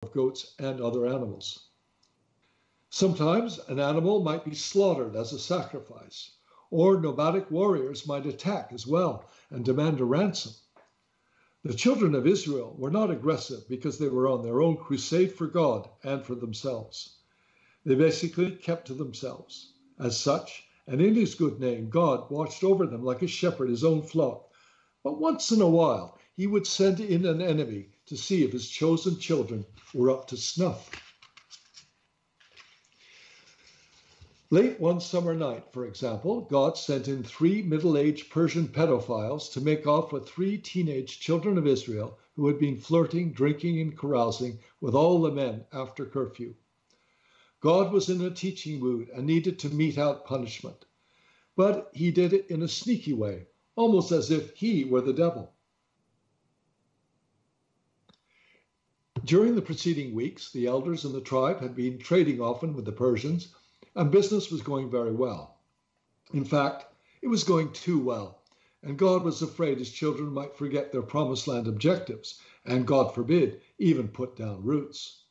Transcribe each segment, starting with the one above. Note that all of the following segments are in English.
of goats and other animals. Sometimes an animal might be slaughtered as a sacrifice, or nomadic warriors might attack as well and demand a ransom. The children of Israel were not aggressive because they were on their own crusade for God and for themselves. They basically kept to themselves. As such, and in his good name, God watched over them like a shepherd his own flock. But once in a while, he would send in an enemy to see if his chosen children were up to snuff. Late one summer night, for example, God sent in 3 middle-aged Persian pedophiles to make off with 3 teenage children of Israel who had been flirting, drinking, and carousing with all the men after curfew. God was in a teaching mood and needed to mete out punishment. But he did it in a sneaky way, almost as if he were the devil. During the preceding weeks, the elders in the tribe had been trading often with the Persians, and business was going very well. In fact, it was going too well, and God was afraid his children might forget their promised land objectives, and God forbid, even put down roots.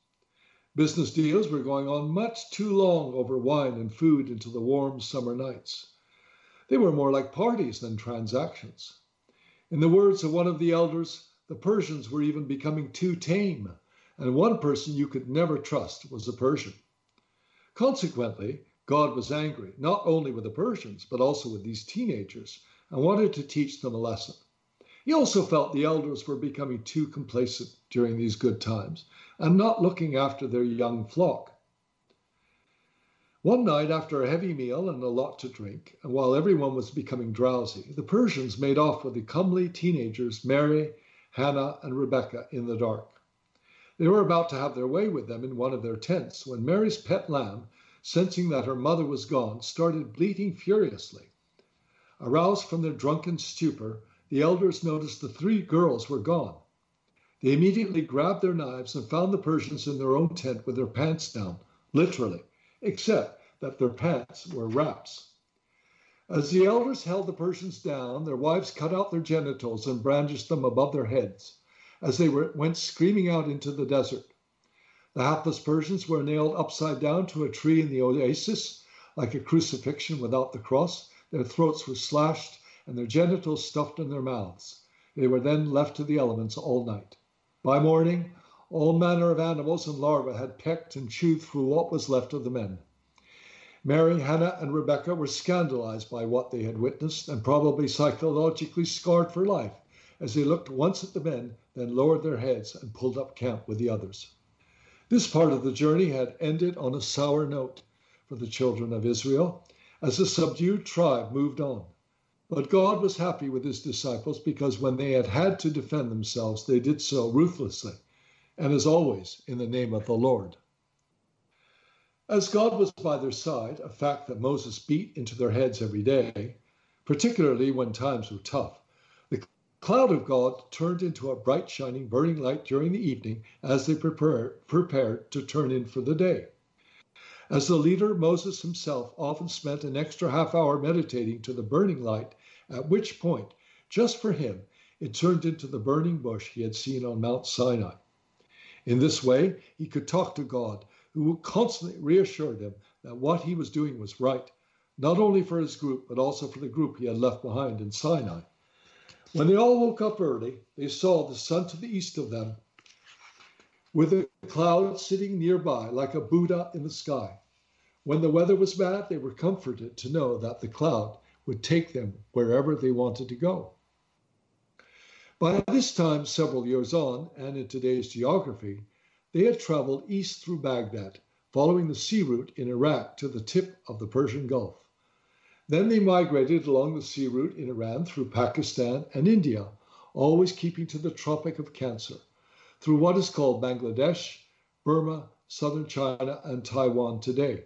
Business deals were going on much too long over wine and food into the warm summer nights. They were more like parties than transactions. In the words of one of the elders, the Persians were even becoming too tame, and one person you could never trust was a Persian. Consequently, God was angry, not only with the Persians, but also with these teenagers, and wanted to teach them a lesson. He also felt the elders were becoming too complacent during these good times, and not looking after their young flock. One night, after a heavy meal and a lot to drink, and while everyone was becoming drowsy, the Persians made off with the comely teenagers Mary, Hannah, and Rebecca in the dark. They were about to have their way with them in one of their tents when Mary's pet lamb, sensing that her mother was gone, started bleating furiously. Aroused from their drunken stupor, the elders noticed the 3 girls were gone. They immediately grabbed their knives and found the Persians in their own tent with their pants down, literally, except that their pants were wraps. As the elders held the Persians down, their wives cut out their genitals and brandished them above their heads as they went screaming out into the desert. The hapless Persians were nailed upside down to a tree in the oasis, like a crucifixion without the cross. Their throats were slashed and their genitals stuffed in their mouths. They were then left to the elements all night. By morning, all manner of animals and larvae had pecked and chewed through what was left of the men. Mary, Hannah, and Rebecca were scandalized by what they had witnessed and probably psychologically scarred for life as they looked once at the men, then lowered their heads and pulled up camp with the others. This part of the journey had ended on a sour note for the children of Israel as the subdued tribe moved on. But God was happy with his disciples because when they had to defend themselves, they did so ruthlessly, and as always, in the name of the Lord. As God was by their side, a fact that Moses beat into their heads every day, particularly when times were tough, the cloud of God turned into a bright, shining, burning light during the evening as they prepared to turn in for the day. As the leader, Moses himself often spent an extra half hour meditating to the burning light, at which point, just for him, it turned into the burning bush he had seen on Mount Sinai. In this way, he could talk to God, who constantly reassured him that what he was doing was right, not only for his group, but also for the group he had left behind in Sinai. When they all woke up early, they saw the sun to the east of them, with a cloud sitting nearby like a Buddha in the sky. When the weather was bad, they were comforted to know that the cloud would take them wherever they wanted to go. By this time, several years on, and in today's geography, they had traveled east through Baghdad, following the sea route in Iraq to the tip of the Persian Gulf. Then they migrated along the sea route in Iran through Pakistan and India, always keeping to the Tropic of Cancer, through what is called Bangladesh, Burma, southern China, and Taiwan today.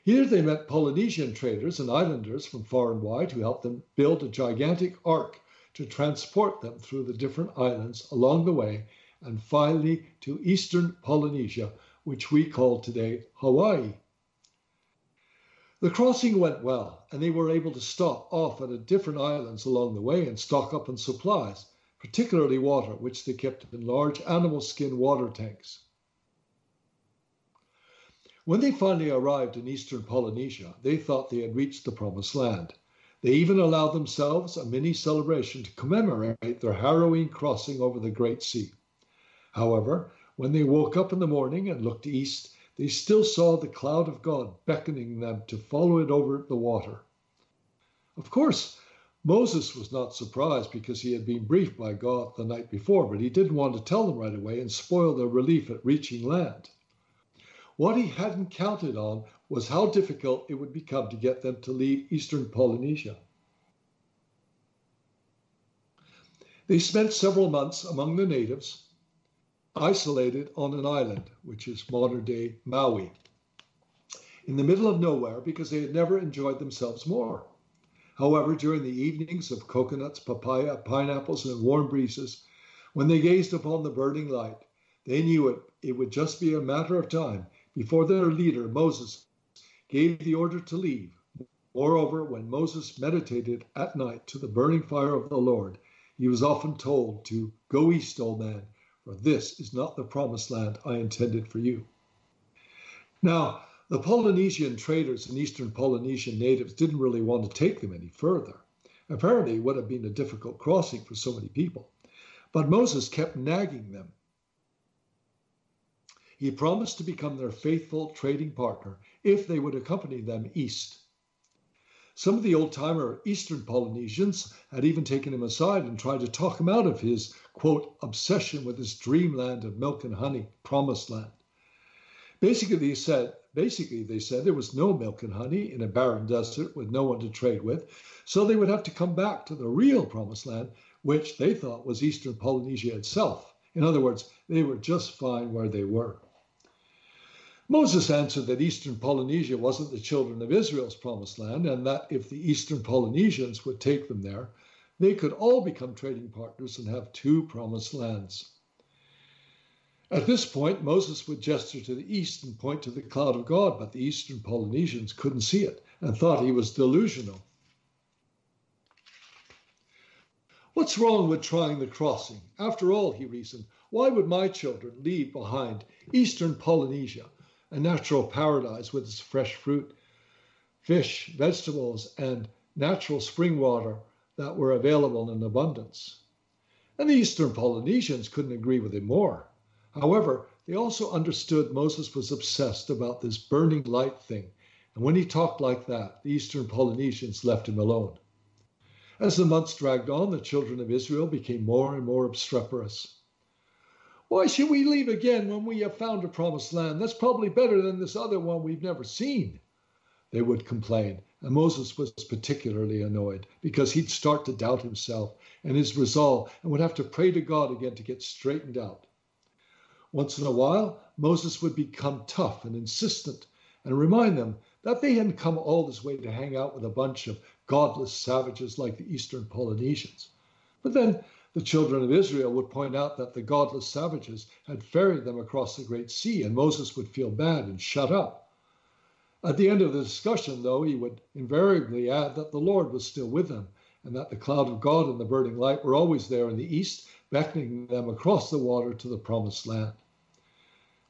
Here they met Polynesian traders and islanders from far and wide who helped them build a gigantic ark to transport them through the different islands along the way and finally to eastern Polynesia, which we call today Hawaii. The crossing went well, and they were able to stop off at different islands along the way and stock up on supplies, particularly water, which they kept in large animal skin water tanks. When they finally arrived in eastern Polynesia, they thought they had reached the promised land. They even allowed themselves a mini celebration to commemorate their harrowing crossing over the Great Sea. However, when they woke up in the morning and looked east, they still saw the cloud of God beckoning them to follow it over the water. Of course, Moses was not surprised because he had been briefed by God the night before, but he didn't want to tell them right away and spoil their relief at reaching land. What he hadn't counted on was how difficult it would become to get them to leave eastern Polynesia. They spent several months among the natives, isolated on an island, which is modern-day Maui, in the middle of nowhere because they had never enjoyed themselves more. However, during the evenings of coconuts, papaya, pineapples, and warm breezes, when they gazed upon the burning light, they knew it would just be a matter of time before their leader, Moses, gave the order to leave. Moreover, when Moses meditated at night to the burning fire of the Lord, he was often told to go east, old man, for this is not the promised land I intended for you. Now, the Polynesian traders and eastern Polynesian natives didn't really want to take them any further. Apparently, it would have been a difficult crossing for so many people. But Moses kept nagging them. He promised to become their faithful trading partner if they would accompany them east. Some of the old-timer eastern Polynesians had even taken him aside and tried to talk him out of his, quote, obsession with his dreamland of milk and honey, promised land. Basically, they said there was no milk and honey in a barren desert with no one to trade with, so they would have to come back to the real promised land, which they thought was eastern Polynesia itself. In other words, they were just fine where they were. Moses answered that eastern Polynesia wasn't the children of Israel's promised land, and that if the eastern Polynesians would take them there, they could all become trading partners and have two promised lands. At this point, Moses would gesture to the east and point to the cloud of God, but the eastern Polynesians couldn't see it and thought he was delusional. What's wrong with trying the crossing? After all, he reasoned, why would my children leave behind eastern Polynesia, a natural paradise with its fresh fruit, fish, vegetables, and natural spring water that were available in abundance? And the eastern Polynesians couldn't agree with him more. However, they also understood Moses was obsessed about this burning light thing, and when he talked like that, the eastern Polynesians left him alone. As the months dragged on, the children of Israel became more and more obstreperous. Why should we leave again when we have found a promised land? That's probably better than this other one we've never seen, they would complain. And Moses was particularly annoyed because he'd start to doubt himself and his resolve and would have to pray to God again to get straightened out. Once in a while, Moses would become tough and insistent and remind them that they hadn't come all this way to hang out with a bunch of godless savages like the eastern Polynesians. But then the children of Israel would point out that the godless savages had ferried them across the Great Sea, and Moses would feel bad and shut up. At the end of the discussion, though, he would invariably add that the Lord was still with them, and that the cloud of God and the burning light were always there in the east, beckoning them across the water to the promised land.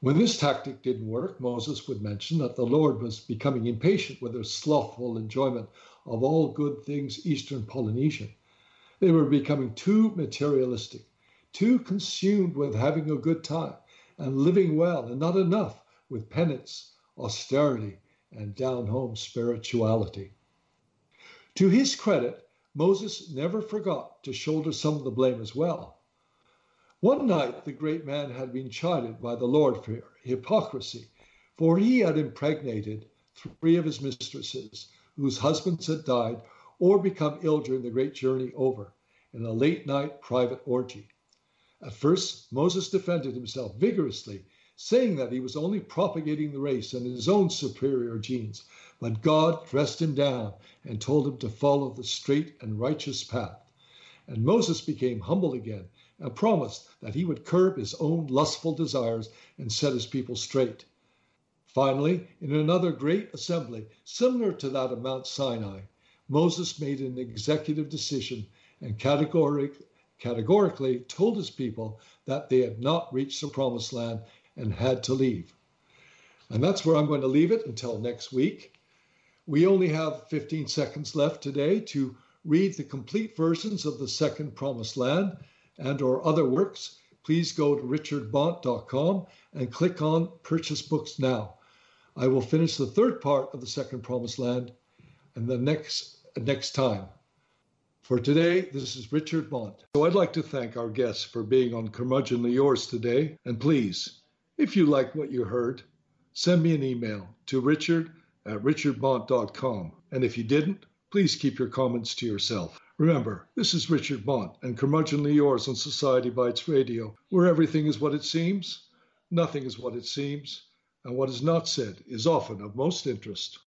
When this tactic didn't work, Moses would mention that the Lord was becoming impatient with their slothful enjoyment of all good things eastern Polynesian. They were becoming too materialistic, too consumed with having a good time and living well, and not enough with penance, austerity, and down-home spirituality. To his credit, Moses never forgot to shoulder some of the blame as well. One night, the great man had been chided by the Lord for hypocrisy, for he had impregnated 3 of his mistresses, whose husbands had died or become ill during the great journey over, in a late-night private orgy. At first, Moses defended himself vigorously, saying that he was only propagating the race and his own superior genes, but God dressed him down and told him to follow the straight and righteous path. And Moses became humble again and promised that he would curb his own lustful desires and set his people straight. Finally, in another great assembly, similar to that of Mount Sinai, Moses made an executive decision and categorically categorically told his people that they had not reached the promised land and had to leave. And that's where I'm going to leave it until next week. We only have 15 seconds left today to read the complete versions of The Second Promised Land and/or other works. Please go to richardbonte.com and click on Purchase Books Now. I will finish the third part of The Second Promised Land and the next time. For today, this is Richard Bonte. So I'd like to thank our guests for being on Curmudgeonly Yours today. And please, if you like what you heard, send me an email to richard@richardbonte.com. And if you didn't, please keep your comments to yourself. Remember, this is Richard Bonte and Curmudgeonly Yours on Society Bites Radio, where everything is what it seems, nothing is what it seems, and what is not said is often of most interest.